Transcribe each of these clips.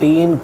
3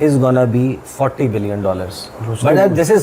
is gonna be $40 billion. But this is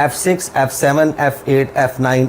F6, F7, F8, F9,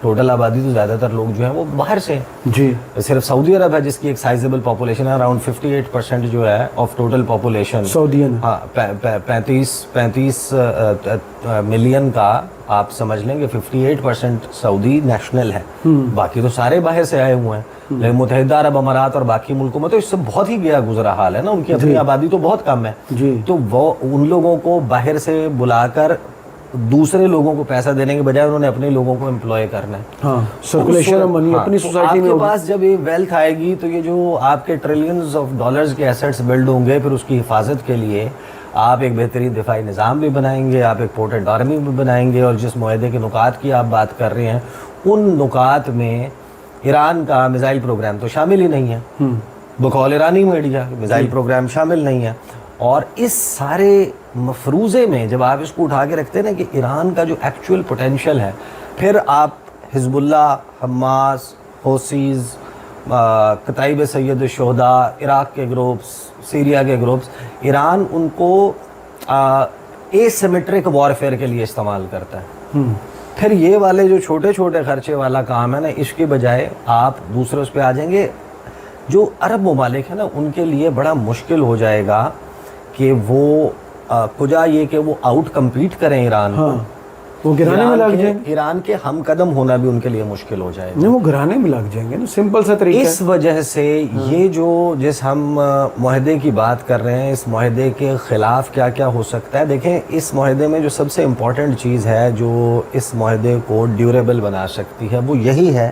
total آبادی تو زیادہ تر لوگ جو ہیں وہ باہر سے ہیں. جی صرف سعودی عرب ہے جس کی ایک سائزیبل پاپولیشن ہے, اراؤنڈ 58% جو ہے آف ٹوٹل پاپولیشن سعودین. ہاں 35 ملین کا آپ سمجھ لیں کہ 58% سعودی نیشنل ہے, باقی تو سارے باہر سے آئے ہوئے ہیں. لیکن متحدہ عرب امارات اور باقی ملکوں میں تو اس سے بہت ہی گیا گزرا حال ہے نا, ان کی اپنی آبادی تو بہت کم ہے. تو وہ ان لوگوں کو باہر سے بلا کر دوسرے لوگوں کو پیسہ دینے کے بجائے انہوں نے اپنے لوگوں کو امپلوائے کرنا ہے. ہاں سرکولیشن آف منی اپنی سوسائٹی میں. آپ کے پاس جب یہ ویلتھ آئے گی تو یہ جو آپ کے ٹریلینز آف ڈالرز کے ایسٹس بلڈ ہوں گے, پھر اس کی حفاظت کے لیے آپ ایک بہترین دفاعی نظام بھی بنائیں گے, آپ ایک پورٹنٹ آرمی بھی بنائیں گے, اور جس معاہدے کے نکات کی آپ بات کر رہے ہیں ان نکات میں ایران کا میزائل پروگرام تو شامل ہی نہیں ہے. بقول ایرانی میڈیا میزائل پروگرام شامل نہیں ہے. اور اس سارے مفروضے میں جب آپ اس کو اٹھا کے رکھتے ہیں نا کہ ایران کا جو ایکچوئل پوٹینشیل ہے, پھر آپ حزب اللہ, حماس, حوثیز, کتائب سید الشہداء, عراق کے گروپس, سیریا کے گروپس, ایران ان کو اے سیمیٹرک وارفیئر کے لیے استعمال کرتا ہے. پھر یہ والے جو چھوٹے چھوٹے خرچے والا کام ہے نا, اس کے بجائے آپ دوسرے اس پہ آ جائیں گے. جو عرب ممالک ہیں نا ان کے لیے بڑا مشکل ہو جائے گا کہ وہ کجا یہ کہ وہ آؤٹ کمپیٹ کریں ایران کو. وہ گرانے میں لگ جائیں گے. ایران کے ہم قدم ہونا بھی ان کے لیے مشکل ہو جائے گا. نہیں وہ گرانے میں لگ جائیں گے نا, سمپل سا طریقہ. اس وجہ سے یہ جو جس ہم معاہدے کی بات کر رہے ہیں, اس معاہدے کے خلاف کیا کیا ہو سکتا ہے. دیکھیں اس معاہدے میں جو سب سے امپورٹنٹ چیز ہے جو اس معاہدے کو ڈیوریبل بنا سکتی ہے وہ یہی ہے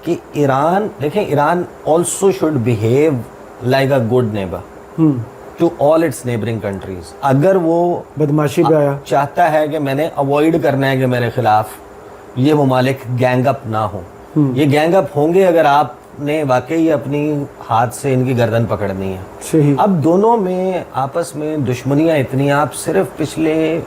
کہ ایران, دیکھیں Iran also should behave like a good neighbour to all its neighbouring countries. اگر وہ بدماشی پہ آیا چاہتا ہے کہ میں نے اوائڈ کرنا ہے کہ میرے خلاف یہ ممالک گینگ اپ نہ ہوں, یہ گینگ اپ ہوں گے اگر آپ نے واقعی اپنی ہاتھ سے ان کی گردن پکڑنی ہے. صحیح. اب دونوں میں آپس میں دشمنیاں اتنی, آپ صرف پچھلے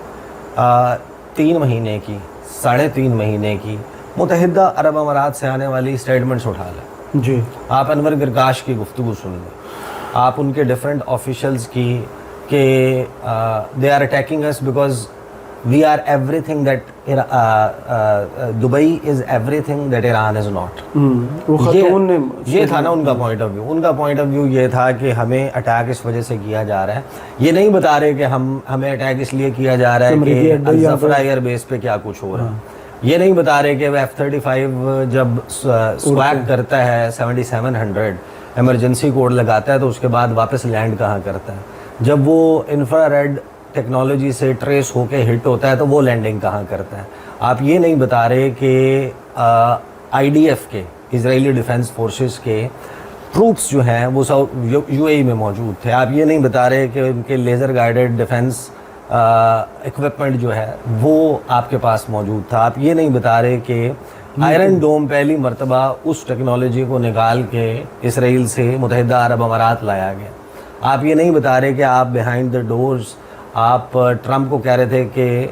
3 مہینے کی 3.5 مہینے کی متحدہ عرب امارات سے آنے والی اسٹیٹمنٹس اٹھا لیں. جی آپ انور گرکاش کی گفتگو سن لیں, آپ ان کے ڈفرینٹ آفیشلز کی کہ they are attacking us because we are everything that Dubai is everything that Iran is not. یہ تھا نا ان کا پوائنٹ آف ویو. ان کا پوائنٹ آف ویو یہ تھا کہ ہمیں اٹیک اس وجہ سے کیا جا رہا ہے. یہ نہیں بتا رہے کہ ہمیں اٹیک اس لیے کیا جا رہا ہے کہ الظفر ایئر بیس پہ کیا کچھ ہو رہا ہے. یہ نہیں بتا رہے کہ F-35 جب سواگ کرتا ہے 7700 ایمرجنسی کوڈ لگاتا ہے تو اس کے بعد واپس لینڈ کہاں کرتا ہے. جب وہ انفرا ریڈ ٹیکنالوجی سے ٹریس ہو کے ہٹ ہوتا ہے تو وہ لینڈنگ کہاں کرتا ہے. آپ یہ نہیں بتا رہے کہ IDF کے, اسرائیلی ڈیفنس فورسز کے ٹروپس جو ہیں وہ UAE میں موجود تھے. آپ یہ نہیں بتا رہے کہ ان کے لیزر گائیڈڈ ڈیفنس اکوپمنٹ جو ہے وہ آپ کے پاس موجود تھا. آپ یہ نہیں بتا رہے کہ آئرن ڈوم پہلی مرتبہ اس ٹیکنالوجی کو نکال کے اسرائیل سے متحدہ عرب امارات لایا گیا. آپ یہ نہیں بتا رہے کہ آپ بیہائنڈ دا ڈورز آپ ٹرمپ کو کہہ رہے تھے کہ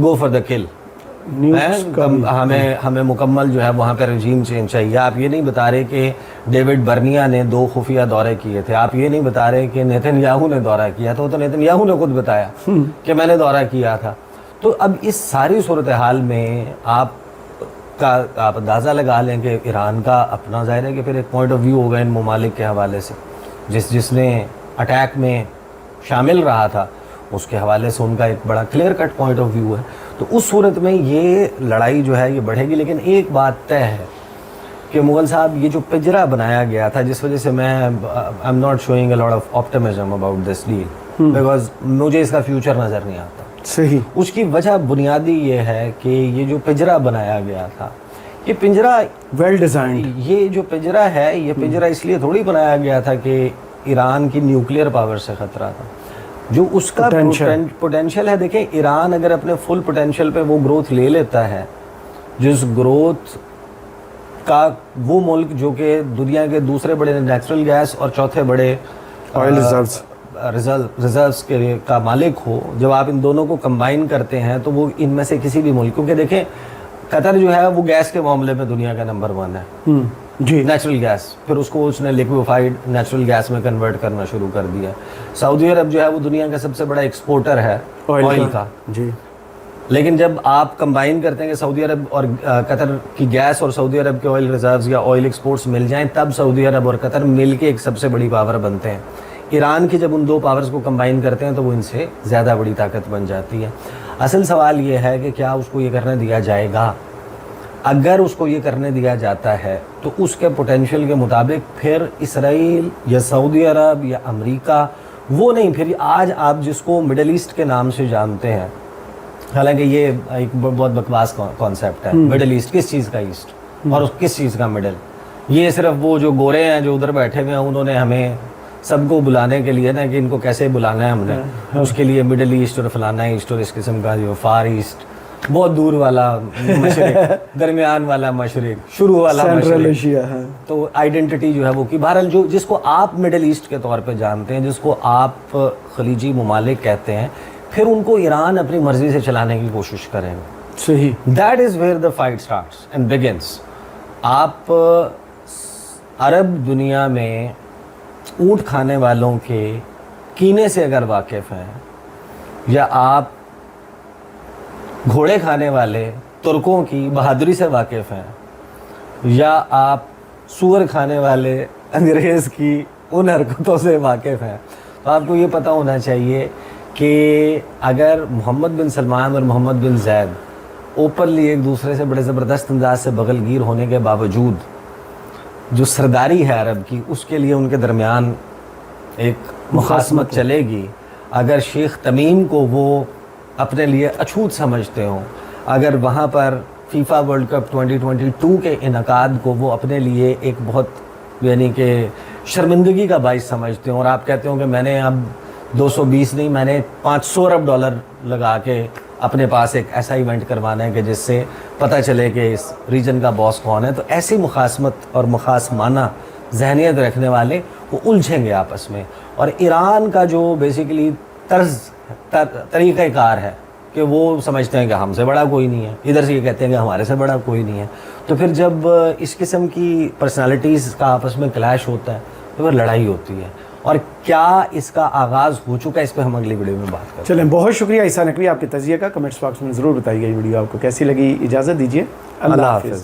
گو فار دا کل, ہمیں مکمل جو ہے وہاں پہ رجیم چینج چاہیے. آپ یہ نہیں بتا رہے کہ ڈیوڈ برنیا نے 2 خفیہ دورے کیے تھے. آپ یہ نہیں بتا رہے کہ نیتن یاہو نے دورہ کیا تھا. وہ تو نیتن یاہو نے خود بتایا کہ میں نے دورہ کیا تھا. تو اب اس ساری صورتحال میں آپ اندازہ لگا لیں کہ ایران کا اپنا ظاہر ہے کہ پھر ایک پوائنٹ آف ویو ہوگا ان ممالک کے حوالے سے, جس نے اٹیک میں شامل رہا تھا اس کے حوالے سے ان کا ایک بڑا clear cut point of view ہے. تو اس صورت میں یہ لڑائی جو ہے یہ بڑھے گی. لیکن ایک بات طے ہے کہ مغل صاحب یہ جو پجرا بنایا گیا تھا, جس وجہ سے میں I am not showing a lot of optimism about this deal because مجھے اس کا فیوچر نظر نہیں آتا. صحیح. اس کی وجہ بنیادی یہ ہے کہ یہ جو پجرا بنایا گیا تھا, یہ پنجرا ویل ڈیزائنڈ, یہ جو پنجرا ہے یہ پنجرا اس لیے تھوڑی بنایا گیا تھا کہ ایران کی نیوکلیئر پاور سے خطرہ تھا. جو اس کا پوٹینشیل ہے, دیکھیں ایران اگر اپنے فل پوٹینشیل پہ وہ گروتھ لے لیتا ہے, جس گروتھ کا وہ ملک جو کہ دنیا کے دوسرے بڑے نیچرل گیس اور چوتھے بڑے آئل ریزروز کا مالک ہو, جب آپ ان دونوں کو کمبائن کرتے ہیں تو وہ ان میں سے کسی بھی ملک, کیونکہ دیکھیں قطر جو ہے وہ گیس کے معاملے میں دنیا کا نمبر 1 ہے جی, نیچرل گیس, پھر اس کو اس نے لیکویفائڈ نیچرل گیس میں کنورٹ کرنا شروع کر دیا. سعودی عرب جو ہے وہ دنیا کا سب سے بڑا ایکسپورٹر ہے آئل کا. جی. لیکن جب آپ کمبائن کرتے ہیں کہ سعودی عرب اور قطر کی گیس اور سعودی عرب کے آئل ریزروز یا آئل ایکسپورٹس مل جائیں تب سعودی عرب اور قطر مل کے ایک سب سے بڑی پاور بنتے ہیں. ایران کی جب ان دو پاورز کو کمبائن کرتے ہیں تو وہ ان سے زیادہ بڑی طاقت بن جاتی ہے. اصل سوال یہ ہے کہ کیا اس کو یہ کرنے دیا جائے گا؟ اگر اس کو یہ کرنے دیا جاتا ہے تو اس کے پوٹینشیل کے مطابق پھر اسرائیل یا سعودی عرب یا امریکہ وہ نہیں، پھر آج آپ جس کو مڈل ایسٹ کے نام سے جانتے ہیں، حالانکہ یہ ایک بہت بکواس کانسیپٹ ہے، مڈل ایسٹ کس چیز کا ایسٹ اور کس چیز کا مڈل؟ یہ صرف وہ جو گورے ہیں جو ادھر بیٹھے ہوئے ہیں انہوں نے ہمیں سب کو بلانے کے لیے نا کہ ان کو کیسے بلانا ہے ہم نے، اس کے لیے مڈل ایسٹ اور فلانا ایسٹ اور اس قسم کا جو فار ایسٹ، بہت دور والا مشرق، درمیان والا مشرق، شروع والا مشرق، تو آئیڈینٹی جو ہے وہ کی بہرحال جو جس کو آپ مڈل ایسٹ کے طور پہ جانتے ہیں، جس کو آپ خلیجی ممالک کہتے ہیں، پھر ان کو ایران اپنی مرضی سے چلانے کی کوشش کریں گے. صحیح. That is where the fight starts and begins. آپ عرب دنیا میں اونٹ کھانے والوں کے کینے سے اگر واقف ہیں، یا آپ گھوڑے کھانے والے ترکوں کی بہادری سے واقف ہیں، یا آپ سور کھانے والے انگریز کی ان حرکتوں سے واقف ہیں، تو آپ کو یہ پتہ ہونا چاہیے کہ اگر محمد بن سلمان اور محمد بن زید اوپنلی ایک دوسرے سے بڑے زبردست انداز سے بغل گیر ہونے کے باوجود جو سرداری ہے عرب کی، اس کے لیے ان کے درمیان ایک مخاصمت چلے گی. اگر شیخ تمیم کو وہ اپنے لیے اچھوت سمجھتے ہوں، اگر وہاں پر فیفا ورلڈ کپ 2022 کے انعقاد کو وہ اپنے لیے ایک بہت یعنی کہ شرمندگی کا باعث سمجھتے ہوں، اور آپ کہتے ہوں کہ میں نے اب 220 نہیں، میں نے $500 ارب لگا کے اپنے پاس ایک ایسا ایونٹ کروانا ہے کہ جس سے پتہ چلے کہ اس ریجن کا باس کون ہے، تو ایسی مخاصمت اور مخاصمانہ ذہنیت رکھنے والے وہ الجھیں گے آپس میں. اور ایران کا جو بیسیکلی طریقہ کار ہے کہ وہ سمجھتے ہیں کہ ہم سے بڑا کوئی نہیں ہے، ادھر سے یہ کہتے ہیں کہ ہمارے سے بڑا کوئی نہیں ہے، تو پھر جب اس قسم کی پرسنالٹیز کا آپس میں کلیش ہوتا ہے تو پھر لڑائی ہوتی ہے. اور کیا اس کا آغاز ہو چکا ہے، اس پہ ہم اگلی ویڈیو میں بات کریں. چلیں، بہت شکریہ عیسیٰ نقوی آپ کے تجزیے کا. کمنٹس باکس میں ضرور بتائیے گا یہ ویڈیو آپ کو کیسی لگی. اجازت دیجیے، اللہ حافظ.